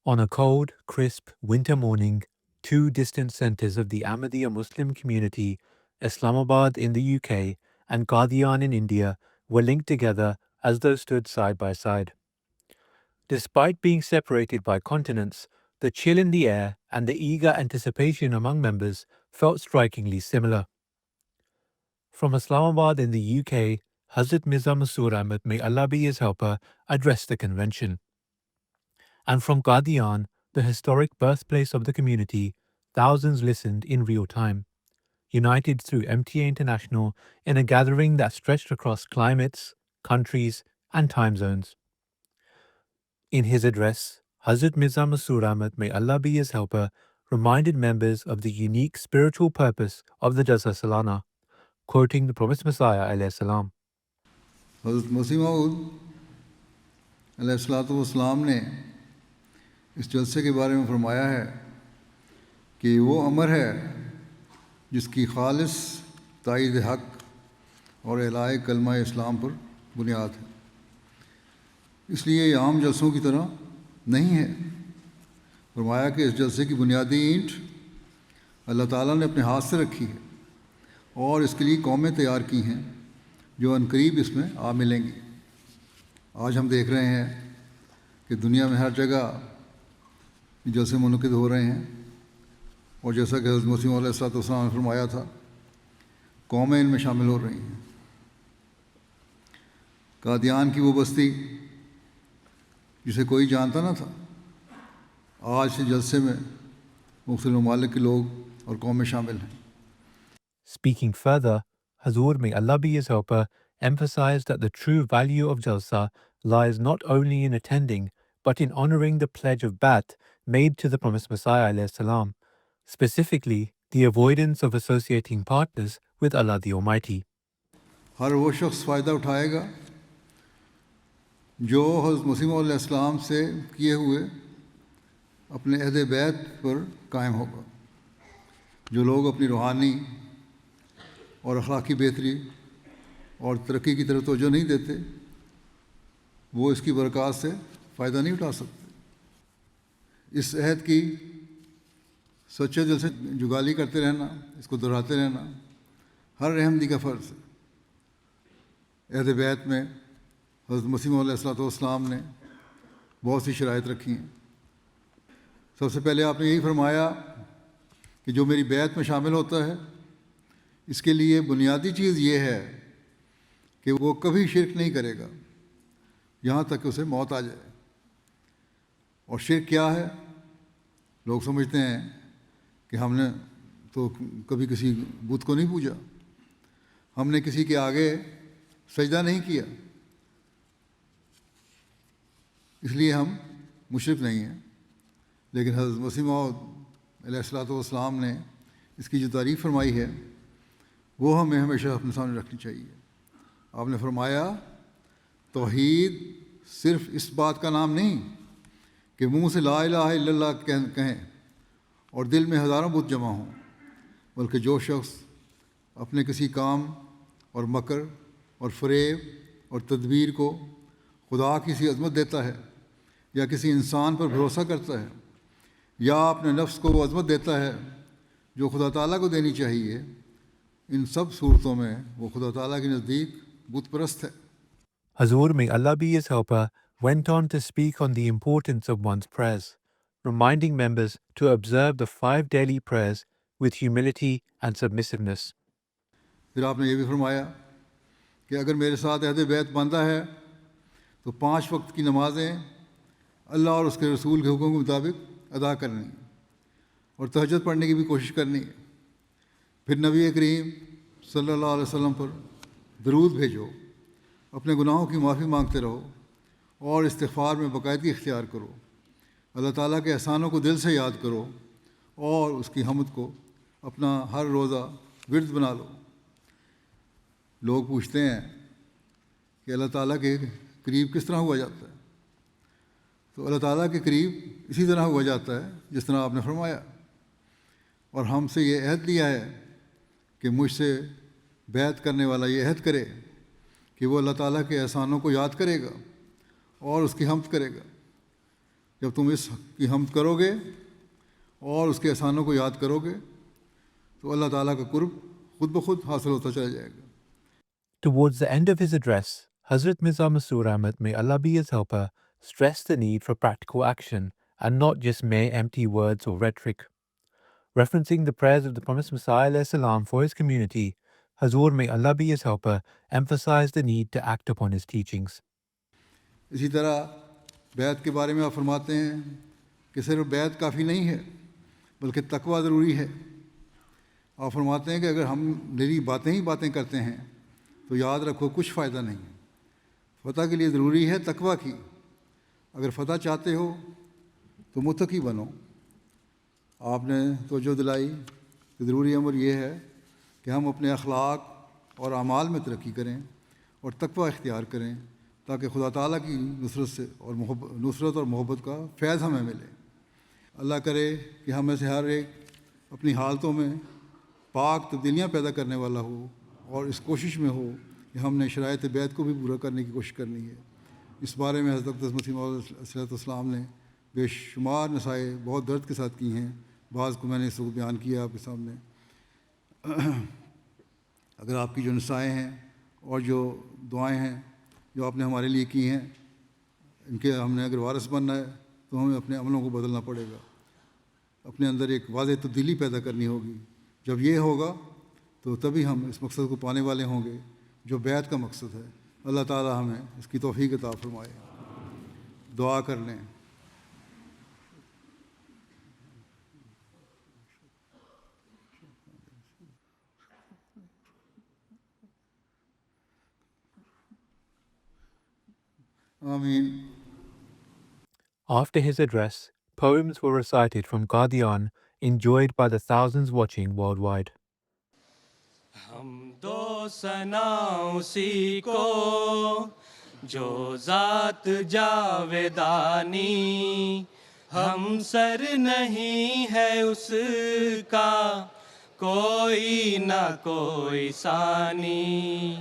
On a cold, crisp winter morning, two distant centers of the Ahmadiyya Muslim community, Islamabad in the UK and Qadian in India, were linked together as though stood side by side. Despite being separated by continents, the chill in the air and the eager anticipation among members felt strikingly similar. From Islamabad in the UK, Hazrat Mirza Masroor Ahmad, may Allah be his helper, addressed the convention. And from Qadian, the historic birthplace of the community, thousands listened in real time, united through MTA International in a gathering that stretched across climates, countries, and time zones. In his address, Hazrat Mirza Masroor Ahmad, may Allah be his helper, reminded members of the unique spiritual purpose of the Jalsa Salana, quoting the Promised Messiah alayhi salam. حضرت مسیح موعود علیہ الصلوۃ والسلام نے اس جلسے کے بارے میں فرمایا ہے کہ وہ امر ہے جس کی خالص تائید حق اور اعلاء کلمہ اسلام پر بنیاد ہے، اس لیے یہ عام جلسوں کی طرح نہیں ہے۔ فرمایا کہ اس جلسے کی بنیادی اینٹ اللہ تعالیٰ نے اپنے ہاتھ سے رکھی ہے اور اس کے لیے قومیں تیار کی ہیں جو عنقریب اس میں آ ملیں گی۔ آج ہم دیکھ رہے ہیں کہ دنیا میں ہر جگہ جلسے منعقد ہو رہے ہیں، اور جیسا کہ حضرت مسیح علیہ السلام نے فرمایا تھا، قومیں ان میں شامل ہو رہی ہیں۔ قادیان کی وہ بستی جسے کوئی جانتا نہ تھا، آج سے جلسے میں مختلف ممالک کے لوگ اور قومیں شامل ہیں۔ Speaking further, Hazur, may Allah be his helper, emphasized that the true value of Jalsa lies not only in attending, but in honoring the pledge of Bai'at made to the Promised Messiah alayhi salam, specifically the avoidance of associating partners with Allah the Almighty. ہر وہ شخص فائدہ اٹھائے گا جو حضرت مسیح علیہ السلام سے کیے ہوئے اپنے عہد بیعت پر قائم ہوگا۔ جو لوگ اپنی روحانی اور اخلاقی بہتری اور ترقی کی طرف توجہ نہیں دیتے، وہ اس کی برکات سے فائدہ نہیں اٹھا سکتے۔ اس عہد کی سچے دل سے جگالی کرتے رہنا، اس کو دہراتے رہنا ہر احمدی کا فرض ہے۔ عہد بیعت میں حضرت مسیح علیہ السلام نے بہت سی شرائط رکھی ہیں۔ سب سے پہلے آپ نے یہی فرمایا کہ جو میری بیعت میں شامل ہوتا ہے، اس کے لیے بنیادی چیز یہ ہے کہ وہ کبھی شرک نہیں کرے گا یہاں تک کہ اسے موت آ جائے۔ اور شرک کیا ہے؟ لوگ سمجھتے ہیں کہ ہم نے تو کبھی کسی بت کو نہیں پوجا، ہم نے کسی کے آگے سجدہ نہیں کیا، اس لیے ہم مشرک نہیں ہیں۔ لیکن حضرت مسیح موعود علیہ السلام نے اس کی جو تعریف فرمائی ہے وہ ہمیں ہمیشہ اپنے سامنے رکھنی چاہیے۔ آپ نے فرمایا توحید صرف اس بات کا نام نہیں کہ منہ سے لا الہ الا اللہ کہیں اور دل میں ہزاروں بت جمع ہوں، بلکہ جو شخص اپنے کسی کام اور مکر اور فریب اور تدبیر کو خدا کی سی عظمت دیتا ہے، یا کسی انسان پر بھروسہ کرتا ہے، یا اپنے نفس کو وہ عظمت دیتا ہے جو خدا تعالیٰ کو دینی چاہیے، ان سب صورتوں میں وہ خدا تعالیٰ کے نزدیک بت پرست ہے۔ Hazur, may Allah be his helper, went on to speak on the importance of one's prayers, reminding members to observe the 5 daily prayers with humility and submissiveness. پھر آپ نے یہ بھی فرمایا کہ اگر میرے ساتھ عہد بیعت باندھا ہے تو 5 وقت کی نمازیں اللہ اور اس کے رسول کے حکم کے مطابق ادا کرنی اور تہجد پڑھنے کی بھی کوشش کرنی ہے۔ پھر نبی کریم صلی اللہ علیہ وسلم پر درود بھیجو، اپنے گناہوں کی معافی مانگتے رہو اور استغفار میں باقاعدگی اختیار کرو، اللہ تعالیٰ کے احسانوں کو دل سے یاد کرو اور اس کی حمد کو اپنا ہر روزہ ورد بنا لو۔ لوگ پوچھتے ہیں کہ اللہ تعالیٰ کے قریب کس طرح ہوا جاتا ہے؟ تو اللہ تعالیٰ کے قریب اسی طرح ہوا جاتا ہے جس طرح آپ نے فرمایا، اور ہم سے یہ عہد لیا ہے کہ مجھ سے بیعت کرنے والا یہ عہد کرے کہ وہ اللہ تعالیٰ کے احسانوں کو یاد کرے گا اور اس کی حمد کرے گا۔ جب تم اس کی حمد کرو گے اور اس کے احسانوں کو یاد کرو گے تو اللہ تعالیٰ کا قرب خود بخود حاصل ہوتا چلا جائے گا. Towards the end of his address, Hazrat Mirza Masroor Ahmad, may Allah be his helper, stressed the need for practical action and not just mere empty words or rhetoric. Referencing the prayers of the promised Messiah alayhi salam for his community, Hazur, may Allah be his helper, emphasized the need to act upon his teachings. اسی طرح بیعت کے بارے میں آپ فرماتے ہیں کہ صرف بیعت کافی نہیں ہے بلکہ تقویٰ ضروری ہے. آپ فرماتے ہیں کہ اگر ہم میری باتیں ہی باتیں کرتے ہیں تو یاد رکھو کچھ فائدہ نہیں. فتح کے لیے ضروری ہے تقویٰ کی. اگر فتح چاہتے ہو تو متقی بنو. آپ نے توجہ دلائی کہ ضروری امر یہ ہے کہ ہم اپنے اخلاق اور اعمال میں ترقی کریں اور تقویٰ اختیار کریں تاکہ خدا تعالیٰ کی نصرت اور محبت کا فیض ہمیں ملے. اللہ کرے کہ ہم میں سے ہر ایک اپنی حالتوں میں پاک تبدیلیاں پیدا کرنے والا ہو اور اس کوشش میں ہو کہ ہم نے شرائط بیعت کو بھی پورا کرنے کی کوشش کرنی ہے. اس بارے میں حضرت اقدس مسیح موعود علیہ السلام نے بے شمار نصائح بہت درد کے ساتھ کی ہیں. بعض کو میں نے اس وقت بیان کیا آپ کے سامنے. اگر آپ کی جو نصائح ہیں اور جو دعائیں ہیں جو آپ نے ہمارے لیے کی ہیں ان کے ہم نے اگر وارث بننا ہے تو ہمیں اپنے عملوں کو بدلنا پڑے گا. اپنے اندر ایک واضح تبدیلی پیدا کرنی ہوگی. جب یہ ہوگا تو تبھی ہم اس مقصد کو پانے والے ہوں گے جو بیعت کا مقصد ہے. اللہ تعالیٰ ہمیں اس کی توفیق عطا فرمائے. دعا کر لیں. آمین. After his address, poems were recited from Qadian, enjoyed by the thousands watching worldwide. حمد و ثنا اسی کو جو ذات جاویدانی، ہم سر نہیں ہے اس کا کوئی نہ کوئی ثانی.